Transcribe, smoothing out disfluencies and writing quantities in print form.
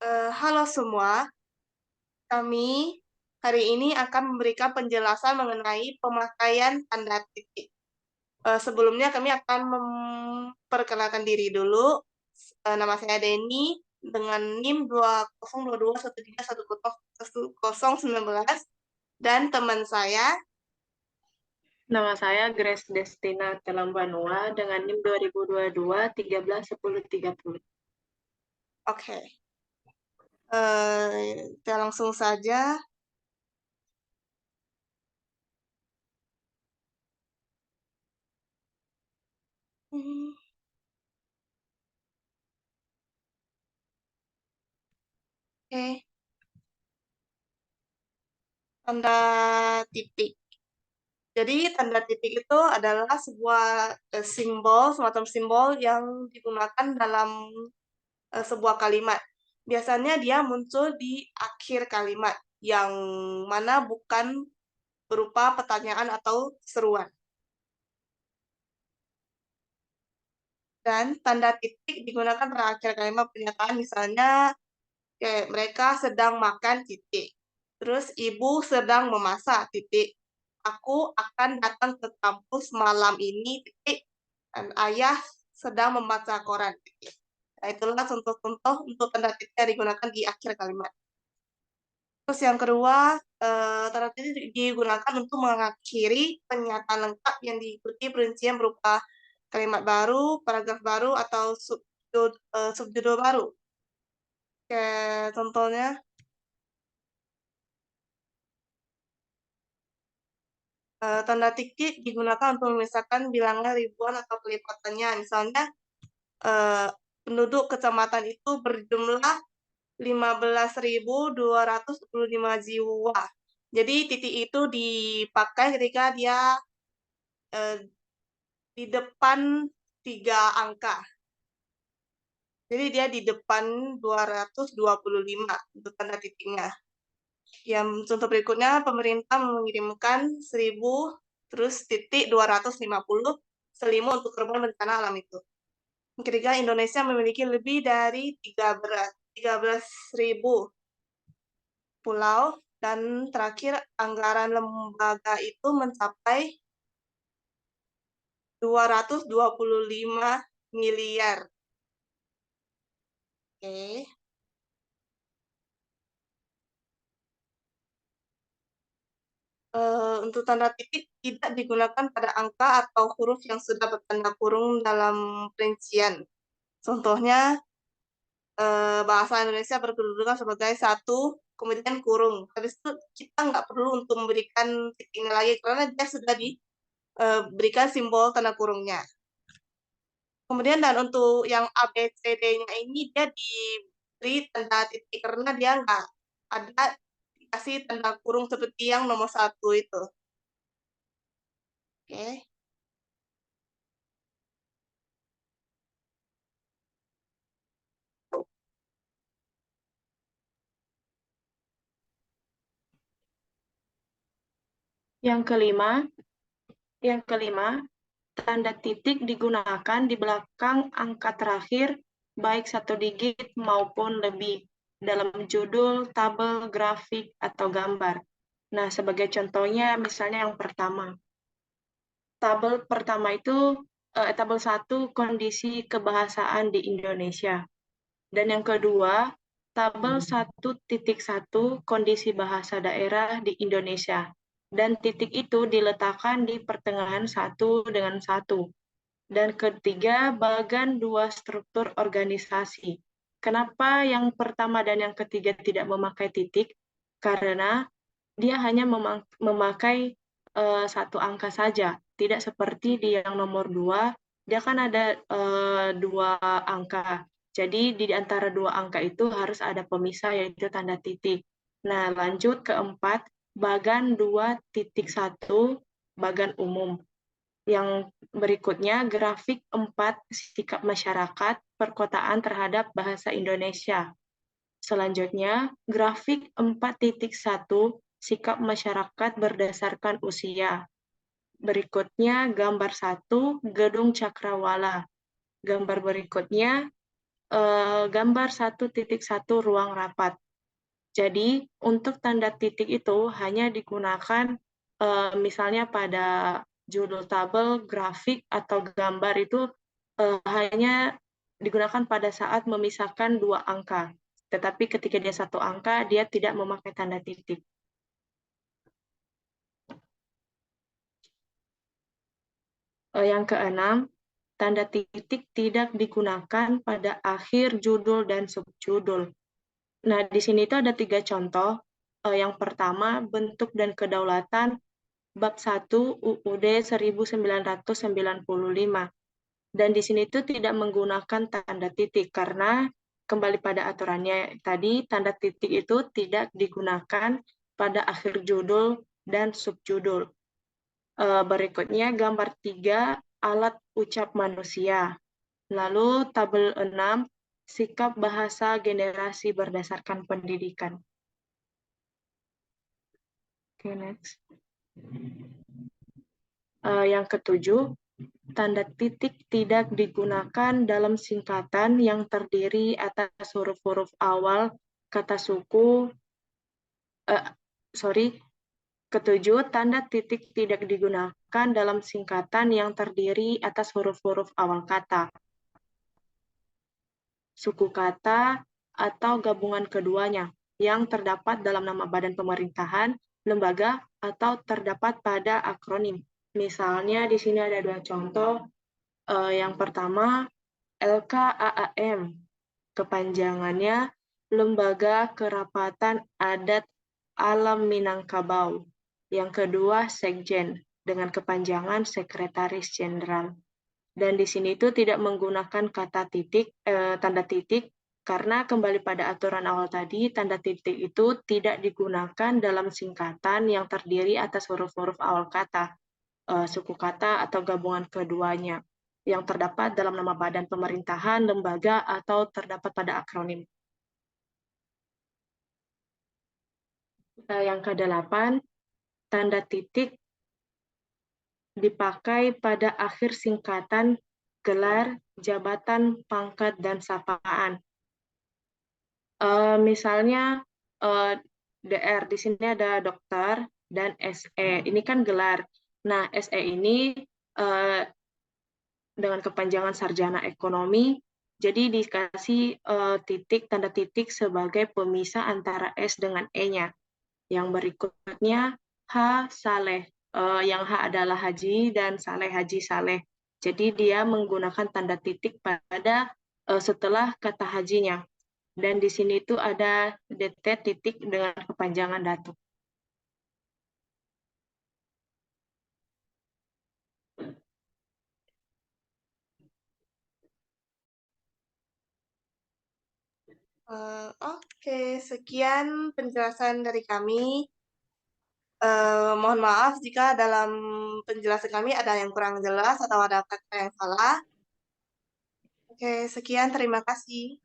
Halo semua, kami hari ini akan memberikan penjelasan mengenai pemakaian tanda titik. Sebelumnya kami akan memperkenalkan diri dulu. Nama saya Denny dengan NIM 2022131019 dan teman saya. Nama saya Grace Destina Telambanua dengan NIM 2022 13 10 30. Oke, kita langsung saja. Hmm, Oke, tanda titik. Jadi tanda titik itu adalah sebuah semacam simbol yang digunakan dalam sebuah kalimat. Biasanya dia muncul di akhir kalimat, yang mana bukan berupa pertanyaan atau seruan. Dan tanda titik digunakan pada akhir kalimat pernyataan, misalnya kayak mereka sedang makan titik. Terus ibu sedang memasak titik. Aku akan datang ke kampus malam ini titik. Dan ayah sedang membaca koran titik. Nah, itulah contoh-contoh untuk tanda titik yang digunakan di akhir kalimat. Terus yang kedua, tanda titik digunakan untuk mengakhiri pernyataan lengkap yang diikuti perincian berupa kalimat baru, paragraf baru, atau subjudul baru. Kayak contohnya, tanda titik digunakan untuk memisahkan bilangan ribuan atau kelipatannya. Misalnya, penduduk kecamatan itu berjumlah 15.225 jiwa. Jadi titik itu dipakai ketika dia di depan 3 angka. Jadi dia di depan 225 untuk tanda titiknya. Yang contoh berikutnya, pemerintah mengirimkan 1.000 terus titik 250 selimut untuk korban bencana alam itu. Ketiga, Indonesia memiliki lebih dari 13.000 pulau, dan terakhir anggaran lembaga itu mencapai 225 miliar. Oke. Untuk tanda titik tidak digunakan pada angka atau huruf yang sudah bertanda kurung dalam perincian. Contohnya, bahasa Indonesia berkedudukan sebagai satu, kemudian kurung. Habis itu kita nggak perlu untuk memberikan titiknya lagi, karena dia sudah diberikan simbol tanda kurungnya. Kemudian dan untuk yang A, B, C, D-nya ini dia diberi tanda titik karena dia nggak ada dikasih tanda kurung seperti yang nomor 1 itu. Oke. Yang kelima, tanda titik digunakan di belakang angka terakhir, baik 1 digit maupun lebih, dalam judul, tabel, grafik, atau gambar. Nah, sebagai contohnya, misalnya yang pertama. Tabel pertama itu, tabel 1, kondisi kebahasaan di Indonesia. Dan yang kedua, tabel 1.1, kondisi bahasa daerah di Indonesia. Dan titik itu diletakkan di pertengahan 1 dengan 1. Dan ketiga, bagan 2 struktur organisasi. Kenapa yang pertama dan yang ketiga tidak memakai titik? Karena dia hanya memakai satu angka saja. Tidak seperti di yang nomor 2, dia kan ada 2 angka. Jadi di antara 2 angka itu harus ada pemisah, yaitu tanda titik. Nah, lanjut keempat, bagan 2.1, bagan umum. Yang berikutnya, grafik 4, sikap masyarakat perkotaan terhadap bahasa Indonesia. Selanjutnya, grafik 4.1, sikap masyarakat berdasarkan usia. Berikutnya, gambar 1, Gedung Cakrawala. Gambar berikutnya, gambar 1.1 ruang rapat. Jadi untuk tanda titik itu hanya digunakan misalnya pada judul tabel, grafik, atau gambar itu hanya digunakan pada saat memisahkan dua angka. Tetapi ketika dia satu angka, dia tidak memakai tanda titik. Yang keenam, tanda titik tidak digunakan pada akhir judul dan subjudul. Nah, di sini itu ada 3 contoh. Yang pertama, bentuk dan kedaulatan bab 1 UUD 1995. Dan di sini itu tidak menggunakan tanda titik karena kembali pada aturannya tadi, tanda titik itu tidak digunakan pada akhir judul dan subjudul. Berikutnya gambar 3 alat ucap manusia. Lalu tabel 6 sikap bahasa generasi berdasarkan pendidikan. Oke, next. Yang ketujuh, tanda titik tidak digunakan dalam singkatan yang terdiri atas huruf-huruf awal kata suku. Ketujuh, tanda titik tidak digunakan dalam singkatan yang terdiri atas huruf-huruf awal kata, suku kata, atau gabungan keduanya yang terdapat dalam nama badan pemerintahan, lembaga, atau terdapat pada akronim. Misalnya di sini ada 2 contoh. Yang pertama, LKAAM, kepanjangannya Lembaga Kerapatan Adat Alam Minangkabau. Yang kedua, Sekjen, dengan kepanjangan Sekretaris Jenderal. Dan di sini itu tidak menggunakan kata titik, tanda titik, karena kembali pada aturan awal tadi, tanda titik itu tidak digunakan dalam singkatan yang terdiri atas huruf-huruf awal kata, suku kata, atau gabungan keduanya, yang terdapat dalam nama badan pemerintahan, lembaga, atau terdapat pada akronim. Yang kedelapan, tanda titik dipakai pada akhir singkatan, gelar, jabatan, pangkat, dan sapaan. Misalnya DR, di sini ada dokter dan SE, ini kan gelar. Nah, SE ini dengan kepanjangan sarjana ekonomi, jadi dikasih tanda titik sebagai pemisah antara S dengan E-nya. Yang berikutnya, H. Saleh. Yang H adalah Haji dan Saleh Haji Saleh. Jadi dia menggunakan tanda titik pada setelah kata hajinya. Dan di sini itu ada DT titik dengan kepanjangan datuk. Oke, sekian penjelasan dari kami. Mohon maaf jika dalam penjelasan kami ada yang kurang jelas atau ada kata yang salah. Oke, sekian, terima kasih.